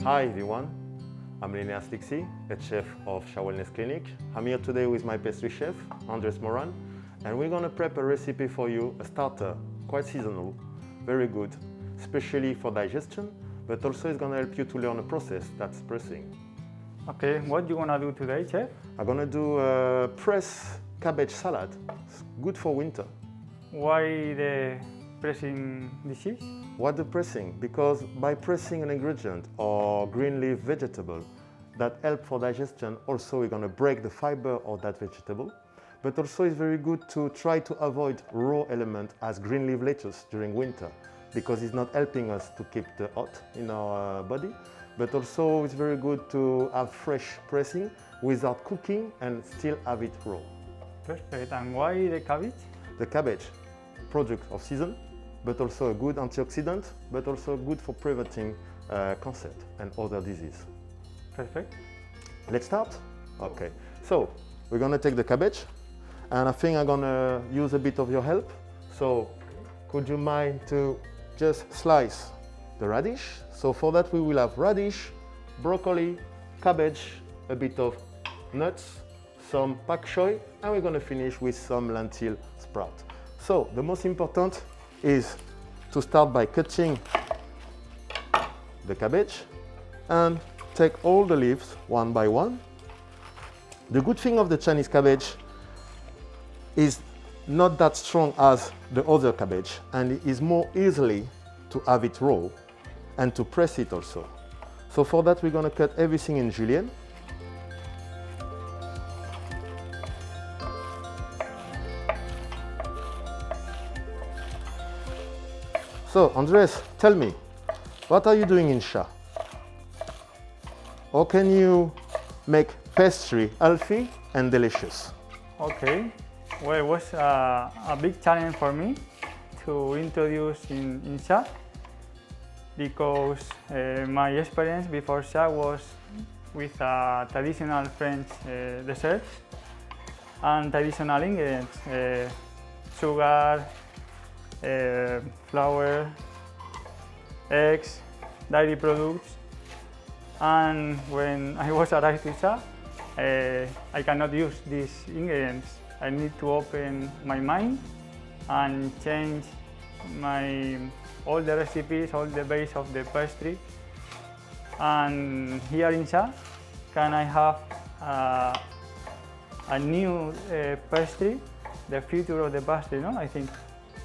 Hi everyone, I'm Lixi, head chef of Shah Wellness Clinic. I'm here today with my pastry chef, Andrés Morán, and we're gonna prep a recipe for you, a starter, quite seasonal, very good, especially for digestion, but also it's gonna help you to learn a process that's pressing. Okay, what do you wanna do today, chef? I'm gonna do a pressed cabbage salad. It's good for winter. Why the pressing dishes? What the pressing? Because by pressing an ingredient or green leaf vegetable that help for digestion, also we're gonna break the fiber of that vegetable. But also it's very good to try to avoid raw element as green leaf lettuce during winter because it's not helping us to keep the hot in our body. But also it's very good to have fresh pressing without cooking and still have it raw. Perfect. And why the cabbage? The cabbage, product of season, but also a good antioxidant, but also good for preventing cancer and other disease. Perfect. Let's start? Okay. So we're gonna take the cabbage, and I think I'm gonna use a bit of your help. So could you mind to just slice the radish? So for that we will have radish, broccoli, cabbage, a bit of nuts, some pak choy, and we're gonna finish with some lentil sprout. So the most important is to start by cutting the cabbage and take all the leaves one by one. The good thing of the Chinese cabbage is not that strong as the other cabbage, and it is more easily to have it raw and to press it also. So for that we're gonna cut everything in julienne. So Andrés, tell me, what are you doing in Shah? How can you make pastry healthy and delicious? Okay. Well, it was a big challenge for me to introduce in Shah because my experience before Shah was with traditional French desserts and traditional ingredients, sugar, flour, eggs, dairy products, and when I was arrived to Shah, I cannot use these ingredients. I need to open my mind and change all the recipes, all the base of the pastry. And here in Shah, can I have a new pastry, the future of the pastry, no? I think.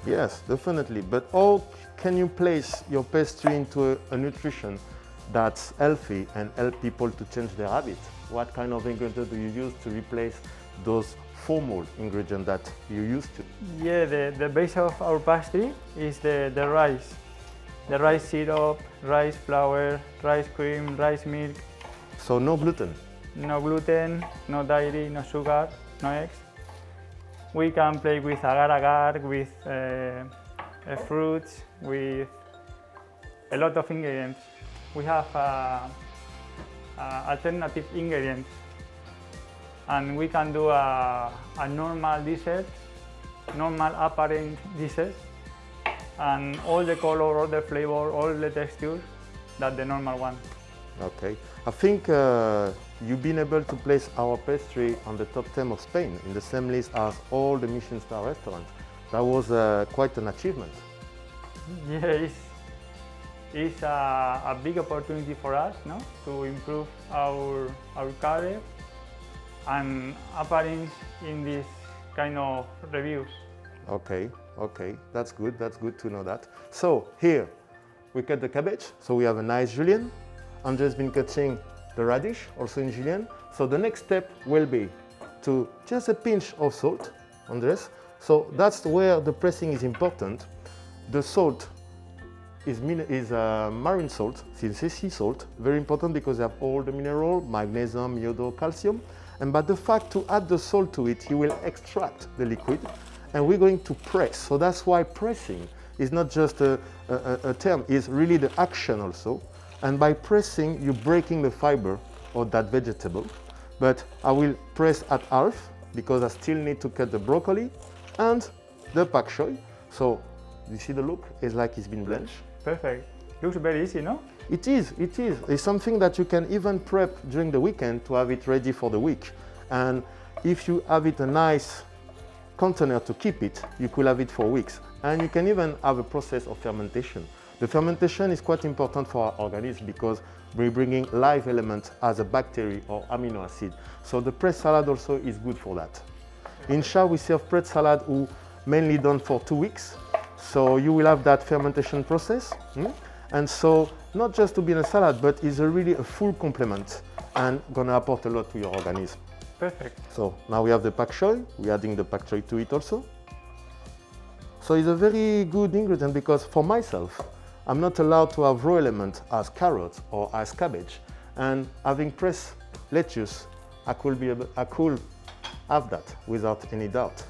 Yes, definitely. But how can you place your pastry into a nutrition that's healthy and help people to change their habit? What kind of ingredient do you use to replace those formal ingredients that you used to? Yeah, the base of our pastry is the rice. The rice syrup, rice flour, rice cream, rice milk. So no gluten? No gluten, no dairy, no sugar, no eggs. We can play with agar-agar, with fruits, with a lot of ingredients. We have alternative ingredients, and we can do a normal dessert, normal apparent dishes, and all the color, all the flavor, all the texture that the normal one. Okay. I think you've been able to place our pastry on the top 10 of Spain in the same list as all the Michelin star restaurants. That was quite an achievement. Yeah, it's a big opportunity for us, no, to improve our career and appearance in this kind of reviews. Okay, okay, that's good to know that. So here we cut the cabbage, so we have a nice julienne. Andrés been cutting the radish, also in julienne. So the next step will be to just a pinch of salt, Andrés. So that's where the pressing is important. The salt is marine salt, since sea salt, very important because they have all the mineral, magnesium, iodine, calcium. And by the fact to add the salt to it, you will extract the liquid, and we're going to press. So that's why pressing is not just a term, it's really the action also. And by pressing, you're breaking the fiber of that vegetable. But I will press at half because I still need to cut the broccoli and the pak choy. So you see the look? It's like it's been blanched. Perfect. Looks very easy, no? It is. It's something that you can even prep during the weekend to have it ready for the week. And if you have it a nice container to keep it, you could have it for weeks. And you can even have a process of fermentation. The fermentation is quite important for our organism because we're bringing live elements as a bacteria or amino acid. So the pressed salad also is good for that. In Sha, we serve pressed salad who mainly done for 2 weeks. So you will have that fermentation process. And so not just to be in a salad, but it's really a full complement and gonna apport a lot to your organism. Perfect. So now we have the pak choy. We're adding the pak choy to it also. So it's a very good ingredient because for myself, I'm not allowed to have raw elements as carrots or as cabbage. And having pressed lettuce, I could have that without any doubt.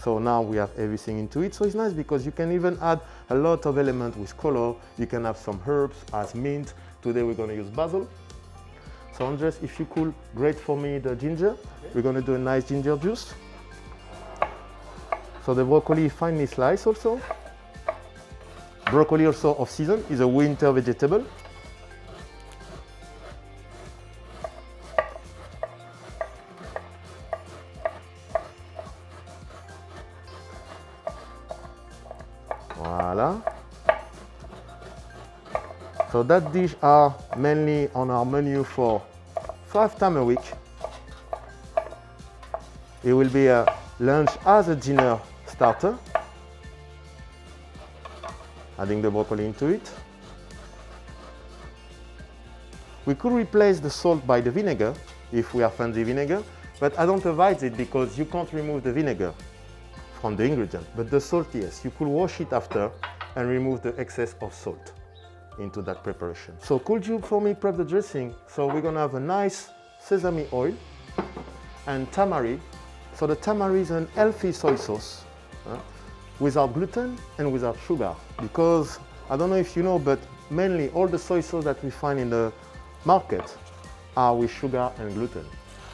So now we have everything into it. So it's nice because you can even add a lot of elements with color. You can have some herbs as mint. Today we're going to use basil. So Andres, if you could grate for me the ginger. Okay. We're going to do a nice ginger juice. So the broccoli finely sliced also. Broccoli also off season is a winter vegetable. Voila. So that dish are mainly on our menu for 5 times a week. It will be a lunch as a dinner starter. Adding the broccoli into it. We could replace the salt by the vinegar if we have fancy vinegar, but I don't advise it because you can't remove the vinegar from the ingredient. But the salt, yes, you could wash it after and remove the excess of salt into that preparation. So could you for me prep the dressing? So we're gonna have a nice sesame oil and tamari. So the tamari is an healthy soy sauce. Without gluten and without sugar, because I don't know if you know, but mainly all the soy sauce that we find in the market are with sugar and gluten.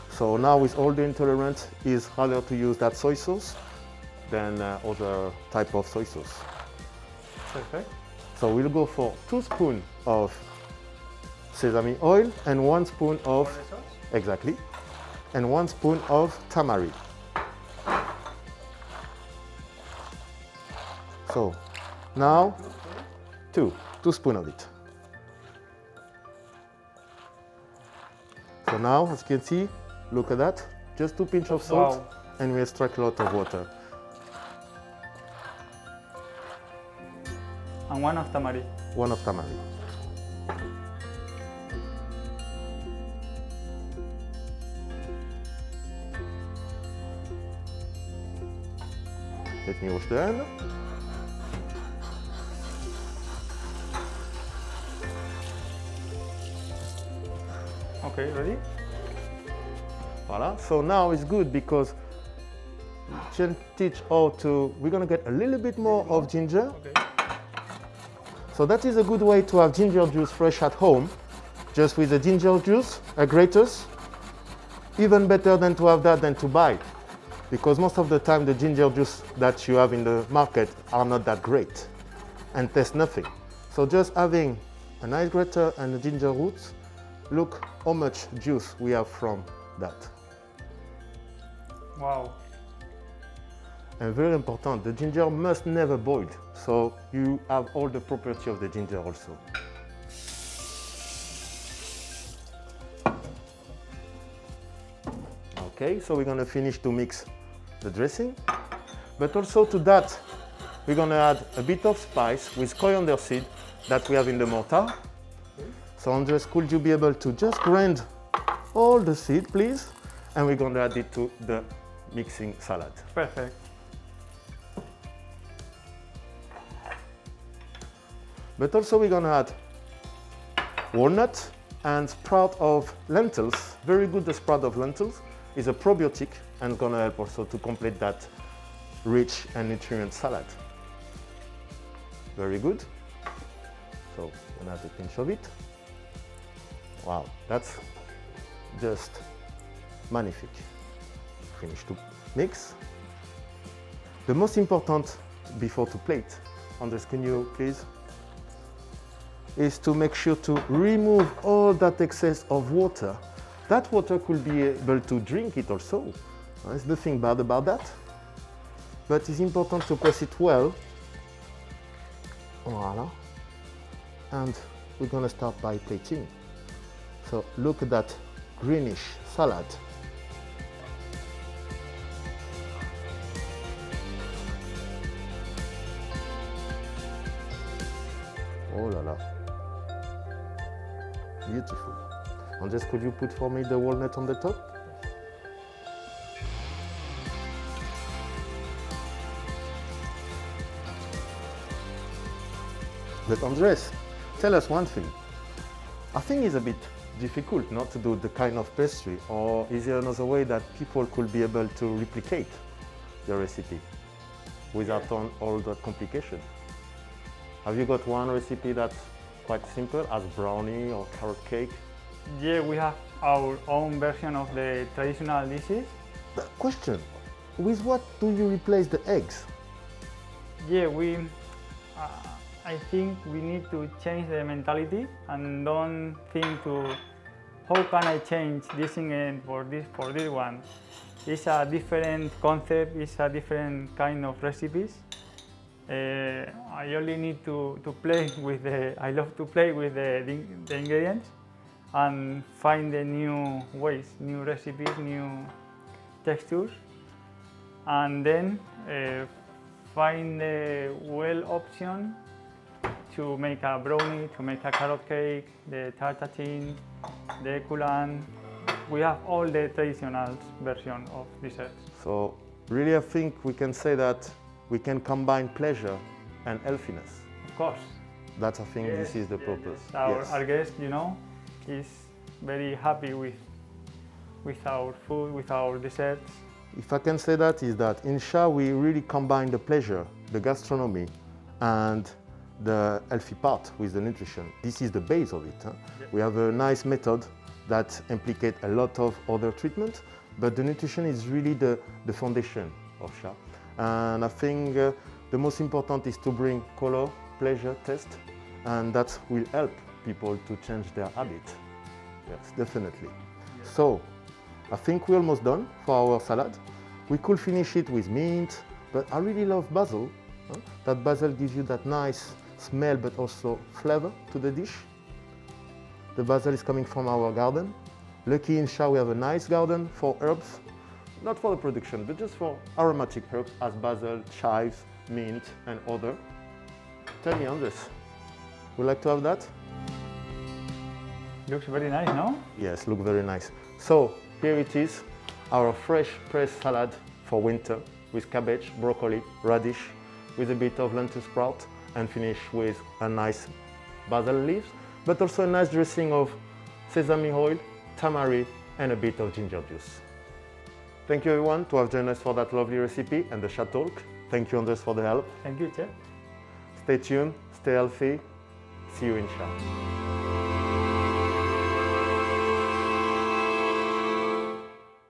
So now with all the intolerance, it's harder to use that soy sauce than other type of soy sauce. Perfect. So we'll go for 2 spoons of sesame oil and 1 spoon of, exactly, and 1 spoon of tamari. So now 2 spoons of it. So now, as you can see, look at that, just 2 pinches of salt. Wow. And we extract a lot of water. And 1 of tamari. 1 of tamari. Let me wash the hand. Okay, ready? Voila. So now it's good because we can teach how to, we're going to get a little bit more of ginger. Okay. So that is a good way to have ginger juice fresh at home, just with the ginger juice, a graters. Even better than to have that than to buy, because most of the time the ginger juice that you have in the market are not that great and taste nothing. So just having a nice grater and the ginger roots, look how much juice we have from that. Wow. And very important, the ginger must never boil. So you have all the property of the ginger also. Okay, so we're gonna finish to mix the dressing. But also to that, we're gonna add a bit of spice with coriander seed that we have in the mortar. So Andres, could you be able to just grind all the seed, please? And we're gonna add it to the mixing salad. Perfect. But also we're gonna add walnut and sprout of lentils. Very good, the sprout of lentils is a probiotic and gonna help also to complete that rich and nutrient salad. Very good. So I'm gonna add a pinch of it. Wow, that's just magnifique. Finish to mix. The most important before to plate, Andres, can you please is to make sure to remove all that excess of water. That water could be able to drink it also. There's nothing bad about that. But it's important to press it well. Voila. And we're gonna start by plating. So look at that greenish salad. Oh la la. Beautiful. Andrés, could you put for me the walnut on the top? But Andrés, tell us one thing. I think it's a bit difficult not to do the kind of pastry, or is there another way that people could be able to replicate the recipe without all the complication? Have you got one recipe that's quite simple, as brownie or carrot cake? Yeah, we have our own version of the traditional dishes. The question, with what do you replace the eggs? Yeah, I think we need to change the mentality and don't think to how can I change this ingredient for this one. It's a different concept, it's a different kind of recipes. I only need to play with I love to play with the ingredients and find the new ways, new recipes, new textures, and then find the well option to make a brownie, to make a carrot cake, the tartatine, the écoulant. We have all the traditional version of desserts. So really, I think we can say that we can combine pleasure and healthiness. Of course. That's, I think, yes, this is the purpose. Yes. Our guest, is very happy with our food, with our desserts. If I can say that, is that in Sha we really combine the pleasure, the gastronomy, and the healthy part with the nutrition. This is the base of it. Huh? Yeah. We have a nice method that implicates a lot of other treatments, but the nutrition is really the foundation of Sha. And I think the most important is to bring color, pleasure, taste, and that will help people to change their habit. Yes, definitely. Yes. So, I think we're almost done for our salad. We could finish it with mint, but I really love basil. Huh? That basil gives you that nice smell, but also flavor to the dish. The basil is coming from our garden. Lucky in Sha we have a nice garden for herbs. Not for the production, but just for aromatic herbs as basil, chives, mint, and other. Tell me, Andrés, would you like to have that? Looks very nice, no? Yes, look very nice. So here it is, our fresh pressed salad for winter with cabbage, broccoli, radish, with a bit of lentil sprout, and finish with a nice basil leaves, but also a nice dressing of sesame oil, tamari, and a bit of ginger juice. Thank you everyone to have joined us for that lovely recipe and the Sha Talk. Thank you, Andrés, for the help. Thank you, Chef. Stay tuned, stay healthy. See you in Sha.